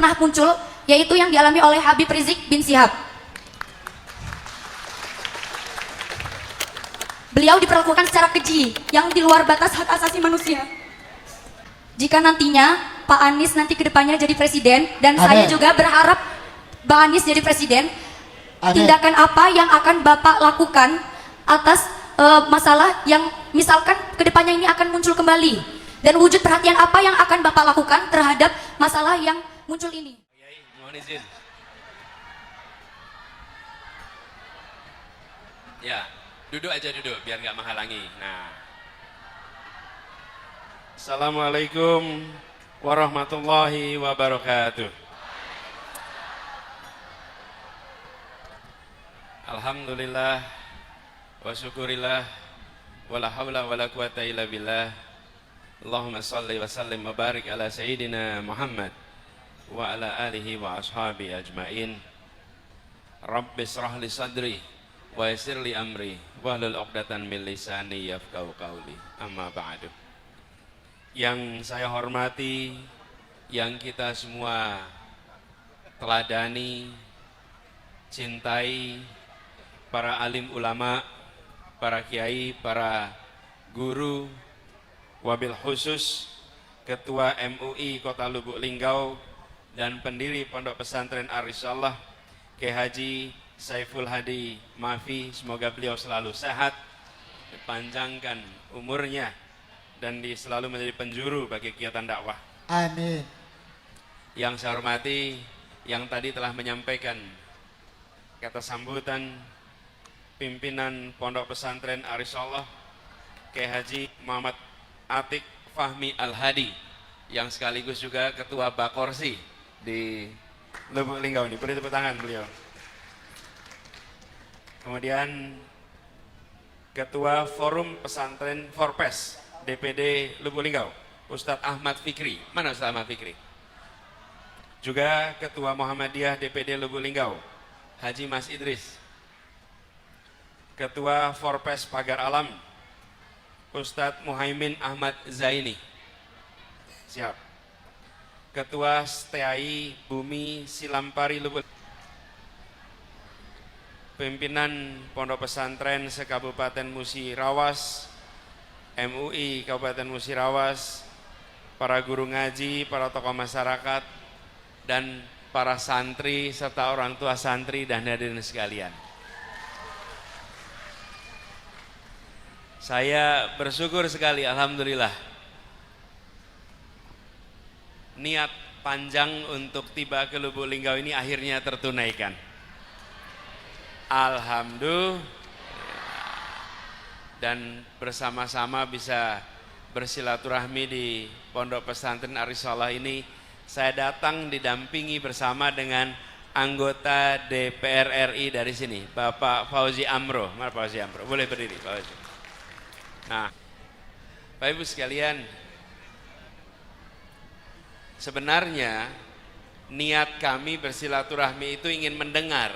pernah muncul, yaitu yang dialami oleh Habib Rizik bin Syihab. Beliau diperlakukan secara keji yang di luar batas hak asasi manusia. Jika nantinya Pak Anies nanti kedepannya jadi presiden, dan saya juga berharap Pak Anies jadi presiden, tindakan apa yang akan Bapak lakukan atas masalah yang misalkan kedepannya ini akan muncul kembali, dan wujud perhatian apa yang akan Bapak lakukan terhadap masalah yang muncul ini? Mohon izin. Ya, duduk aja duduk biar nggak menghalangi. Nah, Assalamualaikum warahmatullahi wabarakatuh. Alhamdulillah wa syukurillah wala hawla wala quwata illa billah. Allahumma salli wa sallim wa barik ala sayyidina Muhammad wa ala alihi wa ashabi ajmain. Rabbi israh li sadri wa yassir li amri wahlul 'uqdatan min lisani yafqahu qawli. Amma ba'du. Yang saya hormati, yang kita semua teladani, cintai, para alim ulama, para kiai, para guru, wabil khusus Ketua MUI Kota Lubuk Linggau dan pendiri Pondok Pesantren Ar-Risalah Kiai Haji Saiful Hadi Maafi, semoga beliau selalu sehat, dipanjangkan umurnya, dan selalu menjadi penjuru bagi kegiatan dakwah. Amin. Yang saya hormati, yang tadi telah menyampaikan kata sambutan pimpinan Pondok Pesantren Ar-Risalah Kiai Haji Muhammad Atik Fahmi Al-Hadi, yang sekaligus juga Ketua Bakorsi di Lubuk Linggau ini. Beri tepuk tangan beliau. Kemudian Ketua Forum Pesantren Forpes DPD Lubuk Linggau, Ustadz Ahmad Fikri. Mana Ustadz Ahmad Fikri? Juga Ketua Muhammadiyah DPD Lubuk Linggau, Haji Mas Idris. Ketua Forpes Pagar Alam, Ustadz Muhaimin Ahmad Zaini. Siap. Ketua STAI Bumi Silampari Lubuk. Pimpinan Pondok Pesantren se-Kabupaten Musirawas, MUI Kabupaten Musirawas, para guru ngaji, para tokoh masyarakat, dan para santri serta orang tua santri dan hadirin sekalian. Saya bersyukur sekali, alhamdulillah, niat panjang untuk tiba ke Lubuk Linggau ini akhirnya tertunaikan. Alhamdulillah. Dan bersama-sama bisa bersilaturahmi di Pondok Pesantren Ar-Risalah ini. Saya datang didampingi bersama dengan anggota DPR RI dari sini, Bapak Fauzi Amro. Mana Fauzi Amro? Boleh berdiri, Pak Fauzi. Nah, Bapak Ibu sekalian, sebenarnya niat kami bersilaturahmi itu ingin mendengar,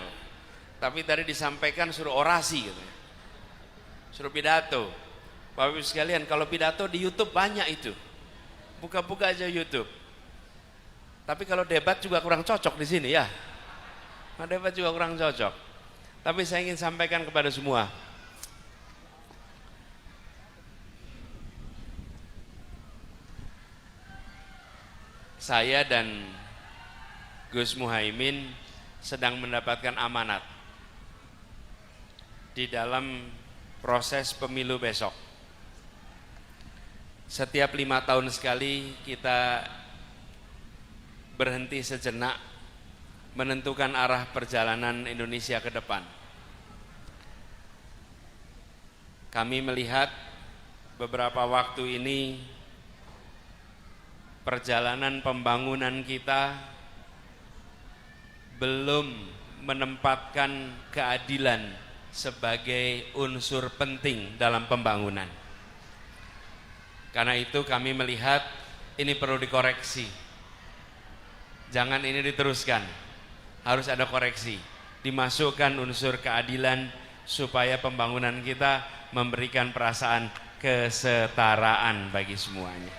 tapi tadi disampaikan suruh orasi gitu, suruh pidato. Bapak Ibu sekalian, kalau pidato di YouTube banyak itu, buka-buka aja YouTube. Tapi kalau debat juga kurang cocok di sini ya, nah, debat juga kurang cocok. Tapi saya ingin sampaikan kepada semua, saya dan Gus Muhaimin sedang mendapatkan amanat di dalam proses pemilu besok. Setiap 5 tahun sekali kita berhenti sejenak menentukan arah perjalanan Indonesia ke depan. Kami melihat beberapa waktu ini perjalanan pembangunan kita belum menempatkan keadilan sebagai unsur penting dalam pembangunan. Karena itu kami melihat ini perlu dikoreksi. Jangan ini diteruskan, harus ada koreksi, dimasukkan unsur keadilan supaya pembangunan kita memberikan perasaan kesetaraan bagi semuanya.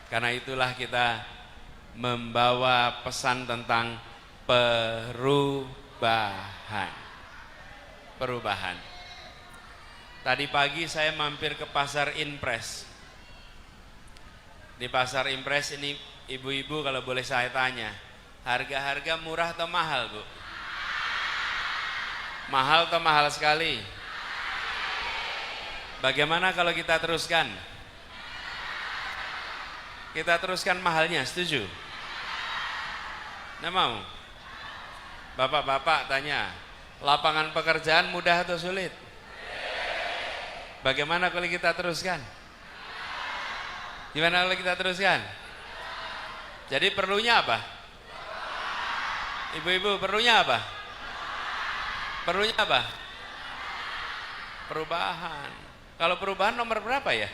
Karena itulah kita membawa pesan tentang perubahan. Perubahan. Tadi pagi saya mampir ke pasar Impres. Di pasar Impres ini ibu-ibu kalau boleh saya tanya, harga-harga murah atau mahal, Bu? Mahal atau mahal sekali? Bagaimana kalau kita teruskan? Kita teruskan mahalnya, setuju? Nggak mau? Bapak-bapak tanya, lapangan pekerjaan mudah atau sulit? Bagaimana kalau kita teruskan? Gimana kalau kita teruskan? Jadi perlunya apa? Ibu-ibu perlunya apa? Perlunya apa? Perubahan. Kalau perubahan nomor berapa ya?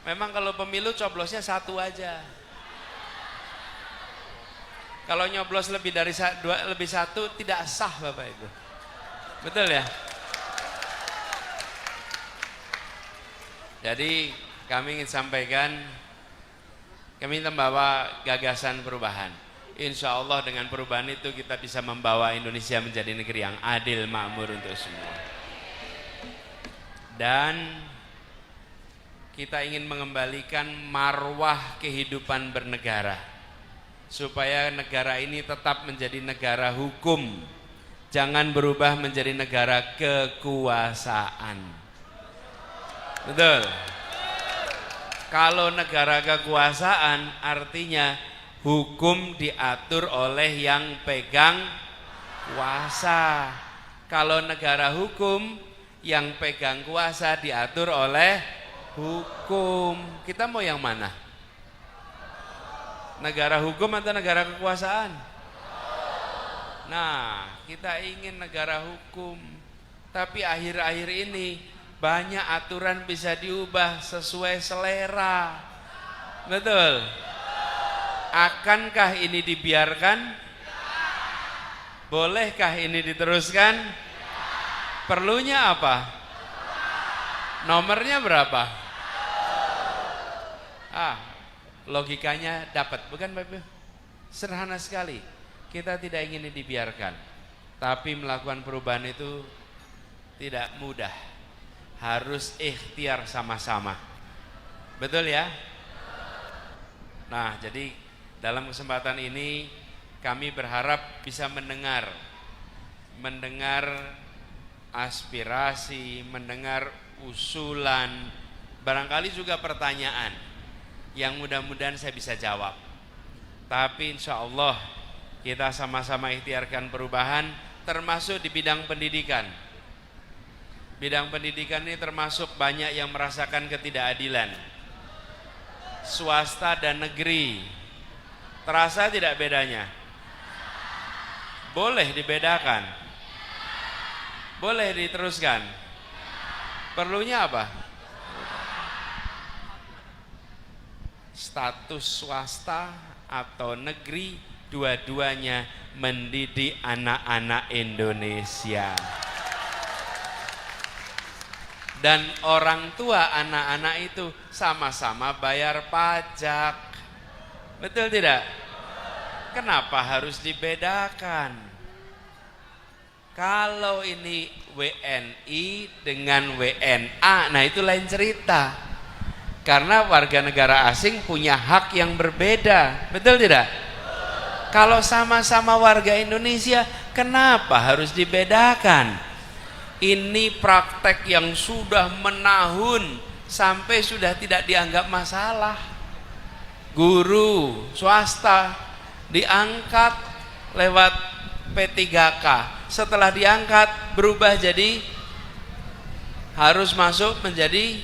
Memang kalau pemilu coblosnya satu aja. Kalau nyoblos lebih dari lebih satu tidak sah Bapak Ibu. Betul ya? Jadi kami ingin sampaikan, kami membawa gagasan perubahan. Insya Allah dengan perubahan itu kita bisa membawa Indonesia menjadi negeri yang adil, makmur untuk semua. Dan kita ingin mengembalikan marwah kehidupan bernegara, supaya negara ini tetap menjadi negara hukum, jangan berubah menjadi negara kekuasaan. Betul. Kalau negara kekuasaan artinya hukum diatur oleh yang pegang kuasa. Kalau negara hukum, yang pegang kuasa diatur oleh hukum. Kita mau yang mana? Negara hukum atau negara kekuasaan? Nah, kita ingin negara hukum. Tapi akhir-akhir ini banyak aturan bisa diubah sesuai selera. Betul. Akankah ini dibiarkan? Bolehkah ini diteruskan? Perlunya apa? Nomornya berapa? Logikanya dapat, bukan Bapak? Sederhana sekali. Kita tidak ingin ini dibiarkan. Tapi melakukan perubahan itu tidak mudah. Harus ikhtiar sama-sama. Betul ya? Nah, jadi dalam kesempatan ini kami berharap bisa mendengar aspirasi, mendengar usulan, barangkali juga pertanyaan yang mudah-mudahan saya bisa jawab. Tapi insya Allah kita sama-sama ikhtiarkan perubahan, termasuk di bidang pendidikan. Bidang pendidikan ini termasuk banyak yang merasakan ketidakadilan. Swasta dan negeri. Terasa tidak bedanya? Boleh dibedakan. Boleh diteruskan. Perlunya apa? Status swasta atau negeri, dua-duanya mendidik anak-anak Indonesia. Dan orang tua anak-anak itu sama-sama bayar pajak. Betul tidak? Kenapa harus dibedakan? Kalau ini WNI dengan WNA, nah itu lain cerita. Karena warga negara asing punya hak yang berbeda. Betul tidak? Kalau sama-sama warga Indonesia, kenapa harus dibedakan? Ini praktek yang sudah menahun sampai sudah tidak dianggap masalah. Guru swasta diangkat lewat P3K. Setelah diangkat berubah jadi harus masuk menjadi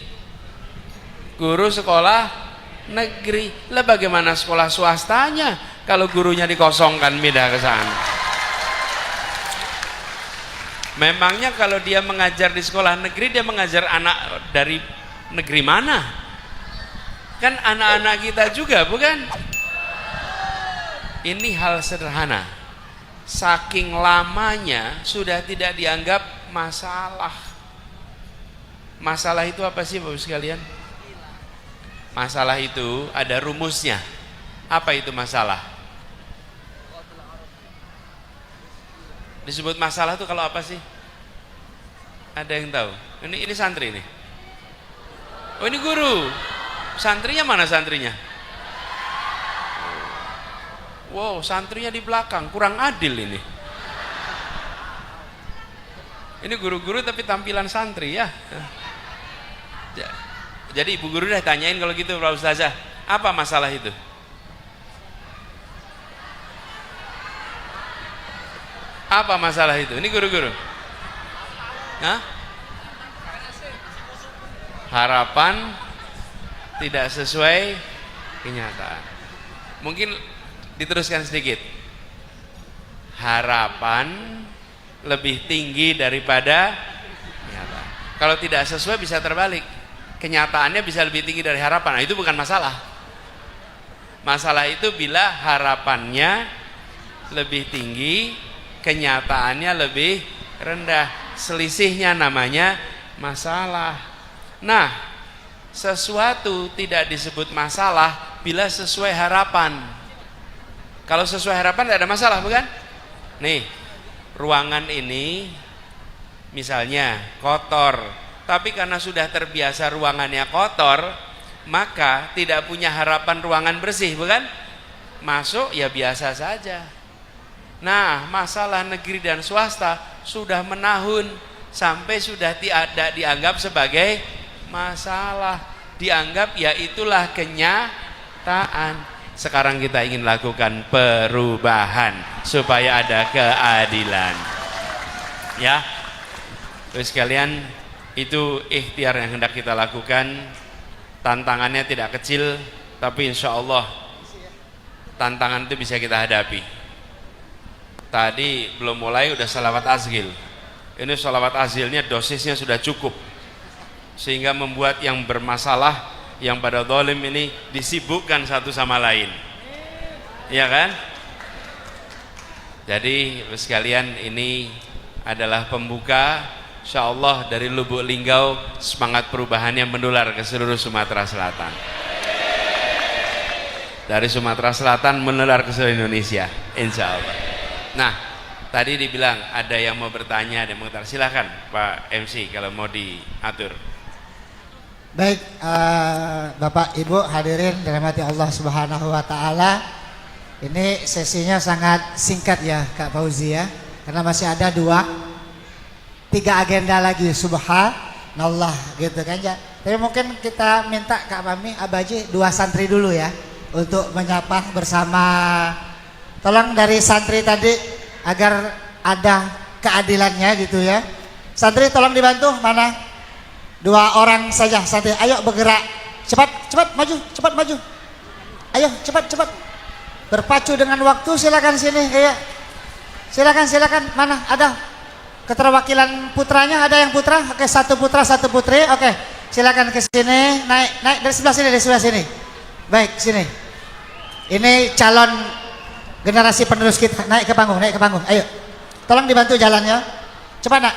guru sekolah negeri. Lah bagaimana sekolah swastanya kalau gurunya dikosongkan pindah ke sana? Memangnya kalau dia mengajar di sekolah negeri, dia mengajar anak dari negeri mana? Kan anak-anak kita juga, bukan? Ini hal sederhana. Saking lamanya sudah tidak dianggap masalah. Masalah itu apa sih Bapak sekalian? Masalah itu ada rumusnya. Apa itu masalah? Disebut masalah itu kalau apa sih? Ada yang tahu? Ini santri nih. Oh, ini guru. Santrinya mana santrinya? Wow, santrinya di belakang, kurang adil ini. Ini guru-guru tapi tampilan santri ya. Jadi ibu guru dah tanyain kalau gitu Pak Ustazah, apa masalah itu? Apa masalah itu? Ini guru-guru. Hah? Harapan tidak sesuai kenyataan. Mungkin diteruskan sedikit. Harapan lebih tinggi daripada kenyataan. Kalau tidak sesuai bisa terbalik. Kenyataannya bisa lebih tinggi dari harapan. Nah, itu bukan masalah. Masalah itu bila harapannya lebih tinggi, kenyataannya lebih rendah. Selisihnya namanya masalah. Nah, sesuatu tidak disebut masalah bila sesuai harapan. Kalau sesuai harapan tidak ada masalah, bukan? Nih, ruangan ini misalnya kotor, tapi karena sudah terbiasa ruangannya kotor, maka tidak punya harapan ruangan bersih, bukan? Masuk ya biasa saja. Nah, masalah negeri dan swasta sudah menahun sampai sudah tidak dianggap sebagai masalah, dianggap ya itulah kenyataan. Sekarang kita ingin lakukan perubahan supaya ada keadilan. Ya, terus sekalian, itu ikhtiar yang hendak kita lakukan. Tantangannya tidak kecil, tapi insya Allah tantangan itu bisa kita hadapi. Tadi belum mulai udah salawat azgil. Ini salawat azgilnya dosisnya sudah cukup, sehingga membuat yang bermasalah, yang pada zalim ini disibukkan satu sama lain. Iya kan? Jadi sekalian, ini adalah pembuka, insyaallah dari Lubuk Linggau, semangat perubahannya menular ke seluruh Sumatera Selatan. Dari Sumatera Selatan menular ke seluruh Indonesia, insyaallah. Nah, tadi dibilang ada yang mau bertanya, ada yang mau bertanya. Silakan Pak MC kalau mau diatur. Baik, Bapak Ibu hadirin dirahmati Allah Subhanahu wa taala. Ini sesinya sangat singkat ya Kak Fauzi ya, karena masih ada 3 agenda lagi, subhanallah gitu kan ya. Tapi mungkin kita minta Kak Mami Abaji 2 santri dulu ya untuk menyapa bersama. Tolong dari santri tadi agar ada keadilannya gitu ya. Santri tolong dibantu, mana? 2 orang saja santri. Ayo bergerak. Cepat maju. Ayo cepat. Berpacu dengan waktu, silakan sini ya. Silakan. Mana ada keterwakilan putranya? Ada yang putra? Oke, 1 putra 1 putri. Oke, silakan ke sini. Naik dari sebelah sini. Baik, sini. Ini calon generasi penerus kita. Naik ke panggung. Ayo. Tolong dibantu jalannya. Cepat, Nak.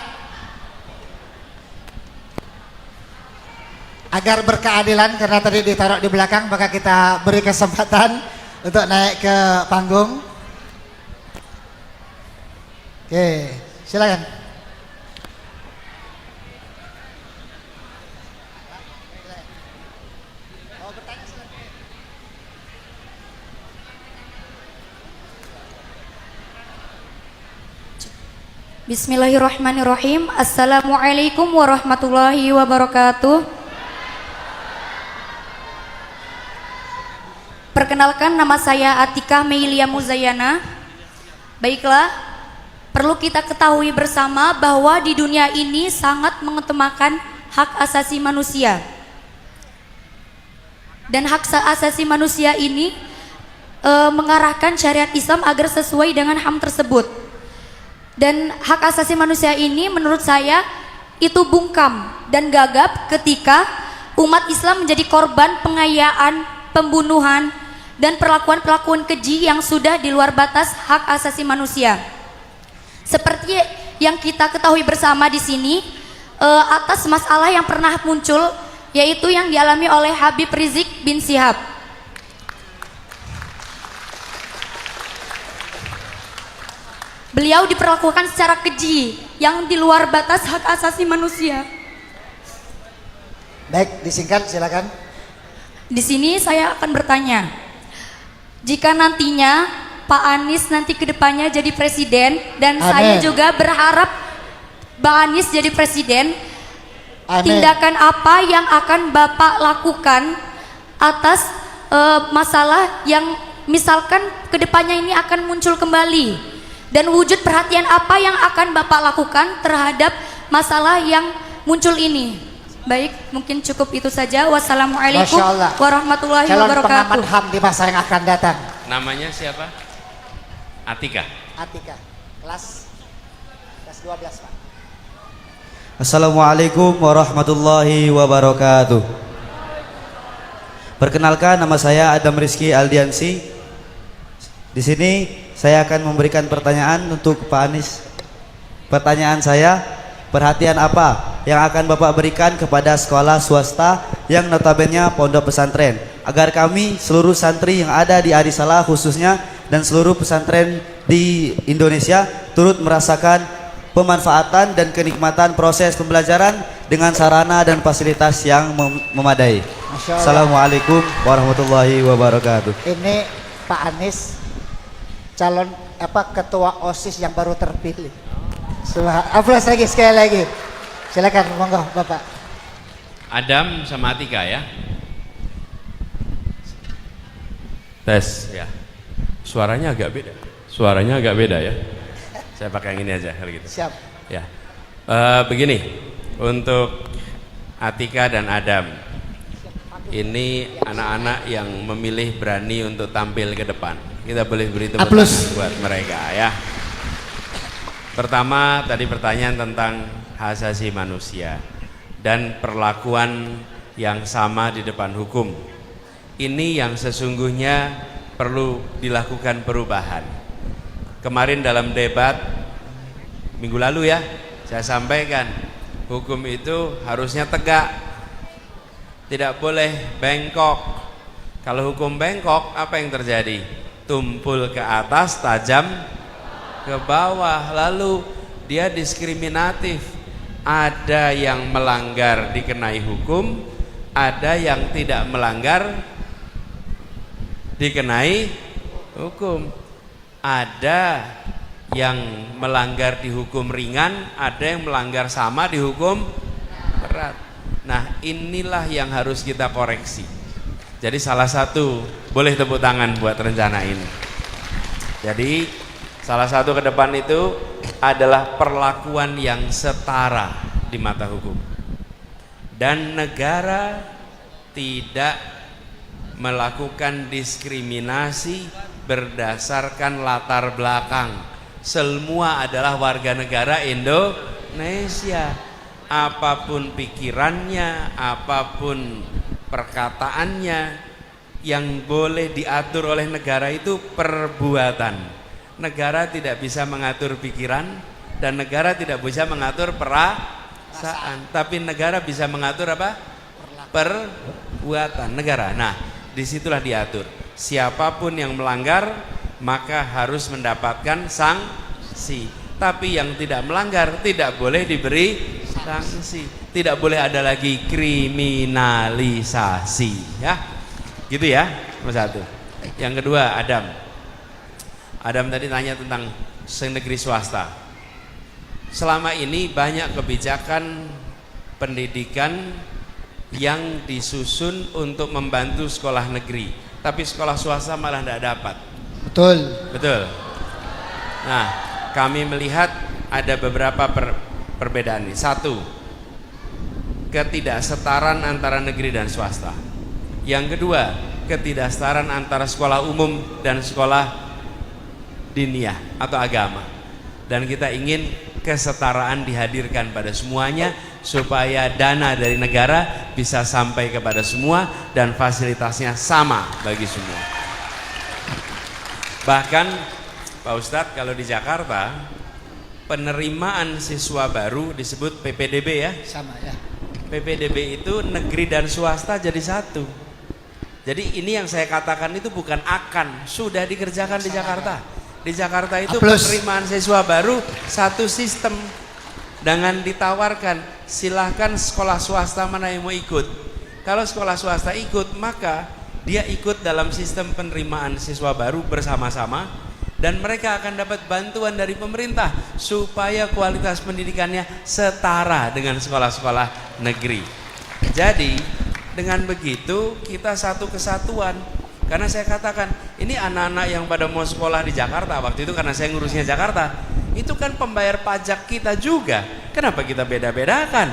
Agar berkeadilan, karena tadi ditaruh di belakang, maka kita beri kesempatan untuk naik ke panggung. Oke, silakan. Bismillahirrahmanirrahim. Assalamualaikum warahmatullahi wabarakatuh. Perkenalkan, nama saya Atika Meilia Muzayana. Baiklah, perlu kita ketahui bersama bahwa di dunia ini sangat mengutamakan hak asasi manusia. Dan hak asasi manusia ini mengarahkan syariat Islam agar sesuai dengan HAM tersebut. Dan hak asasi manusia ini menurut saya itu bungkam dan gagap ketika umat Islam menjadi korban pengayaan, pembunuhan, dan perlakuan-perlakuan keji yang sudah di luar batas hak asasi manusia. Seperti yang kita ketahui bersama di sini, atas masalah yang pernah muncul, yaitu yang dialami oleh Habib Rizik bin Syihab. Beliau diperlakukan secara keji yang di luar batas hak asasi manusia. Baik, disingkat silakan. Di sini saya akan bertanya, jika nantinya Pak Anies nanti kedepannya jadi presiden dan Amin. saya juga berharap Pak Anies jadi presiden, Amin. tindakan apa yang akan Bapak lakukan atas masalah yang misalkan kedepannya ini akan muncul kembali, dan wujud perhatian apa yang akan Bapak lakukan terhadap masalah yang muncul ini? Baik, mungkin cukup itu saja. Wassalamualaikum Masya Allah. warahmatullahi Calon wabarakatuh. pengamat HAM di masa yang akan datang. Namanya siapa? Atika. Atika, kelas 12 Pak. Assalamualaikum warahmatullahi wabarakatuh. Perkenalkan, nama saya Adam Rizky Aldiansi. Di sini saya akan memberikan pertanyaan untuk Pak Anies. Pertanyaan saya, perhatian apa yang akan Bapak berikan kepada sekolah swasta yang notabene pondok pesantren, agar kami seluruh santri yang ada di Arisalah khususnya dan seluruh pesantren di Indonesia turut merasakan pemanfaatan dan kenikmatan proses pembelajaran dengan sarana dan fasilitas yang memadai. Masya Allah. Assalamualaikum warahmatullahi wabarakatuh. Ini Pak Anies calon ketua OSIS yang baru terpilih. Aplaus lagi sekali lagi. Silakan monggo Bapak. Adam sama Atika ya. Tes ya. Suaranya agak beda. Suaranya agak beda ya. Saya pakai yang ini aja kalau gitu. Siap. Ya. Begini, untuk Atika dan Adam, ini anak-anak yang memilih berani untuk tampil ke depan. Kita boleh beri tepuk Aplaus tangan buat mereka ya. Pertama, tadi pertanyaan tentang hak asasi manusia dan perlakuan yang sama di depan hukum. Ini yang sesungguhnya perlu dilakukan perubahan. Kemarin dalam debat minggu lalu ya, saya sampaikan hukum itu harusnya tegak, tidak boleh bengkok. Kalau hukum bengkok, apa yang terjadi? Tumpul ke atas, tajam ke bawah, lalu dia diskriminatif. Ada yang melanggar dikenai hukum, ada yang tidak melanggar dikenai hukum. Ada yang melanggar dihukum ringan, ada yang melanggar sama dihukum berat. Nah, inilah yang harus kita koreksi. Jadi salah satu, boleh tepuk tangan buat rencana ini. Jadi salah satu ke depan itu adalah perlakuan yang setara di mata hukum. Dan negara tidak melakukan diskriminasi berdasarkan latar belakang. Semua adalah warga negara Indonesia. Apapun pikirannya, apapun perkataannya, yang boleh diatur oleh negara itu perbuatan. Negara tidak bisa mengatur pikiran dan negara tidak bisa mengatur perasaan, tapi negara bisa mengatur apa? Perbuatan negara. Nah, disitulah diatur. Siapapun yang melanggar maka harus mendapatkan sanksi. Tapi yang tidak melanggar tidak boleh diberi sanksi. Tidak boleh ada lagi kriminalisasi, ya. Gitu ya, nomor satu. Yang kedua, Adam tadi tanya tentang negeri swasta. Selama ini banyak kebijakan pendidikan yang disusun untuk membantu sekolah negeri, tapi sekolah swasta malah tidak dapat. Betul. Nah, kami melihat ada beberapa perbedaan ini. Satu, ketidaksetaraan antara negeri dan swasta. Yang kedua, ketidaksetaraan antara sekolah umum dan sekolah diniyah atau agama. Dan kita ingin kesetaraan dihadirkan pada semuanya supaya dana dari negara bisa sampai kepada semua dan fasilitasnya sama bagi semua. Bahkan Pak Ustadz, kalau di Jakarta penerimaan siswa baru disebut PPDB ya. Sama ya. PPDB itu negeri dan swasta jadi satu. Jadi ini yang saya katakan itu bukan akan, sudah dikerjakan di Jakarta. Di Jakarta itu penerimaan siswa baru satu sistem dengan ditawarkan silahkan sekolah swasta mana yang mau ikut. Kalau sekolah swasta ikut, maka dia ikut dalam sistem penerimaan siswa baru bersama-sama dan mereka akan dapat bantuan dari pemerintah supaya kualitas pendidikannya setara dengan sekolah-sekolah negeri. Jadi dengan begitu kita satu kesatuan. Karena saya katakan ini anak-anak yang pada mau sekolah di Jakarta, waktu itu karena saya ngurusnya Jakarta, itu kan pembayar pajak kita juga. Kenapa kita beda-bedakan?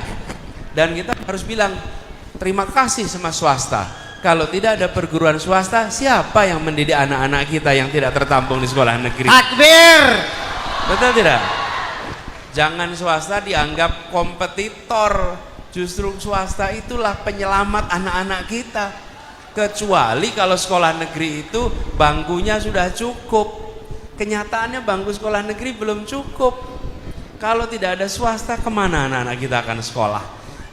Dan kita harus bilang terima kasih sama swasta. Kalau tidak ada perguruan swasta, siapa yang mendidik anak-anak kita yang tidak tertampung di sekolah negeri? Takbir. Betul tidak? Jangan swasta dianggap kompetitor. Justru swasta itulah penyelamat anak-anak kita. Kecuali kalau sekolah negeri itu bangkunya sudah cukup. Kenyataannya bangku sekolah negeri belum cukup. Kalau tidak ada swasta, kemana anak-anak kita akan sekolah?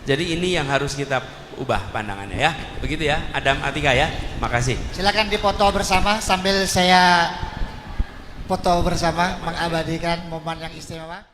Jadi ini yang harus kita ubah pandangannya ya. Begitu ya, Adam Atika ya. Makasih. Silakan dipoto bersama sambil saya foto bersama mengabadikan momen yang istimewa.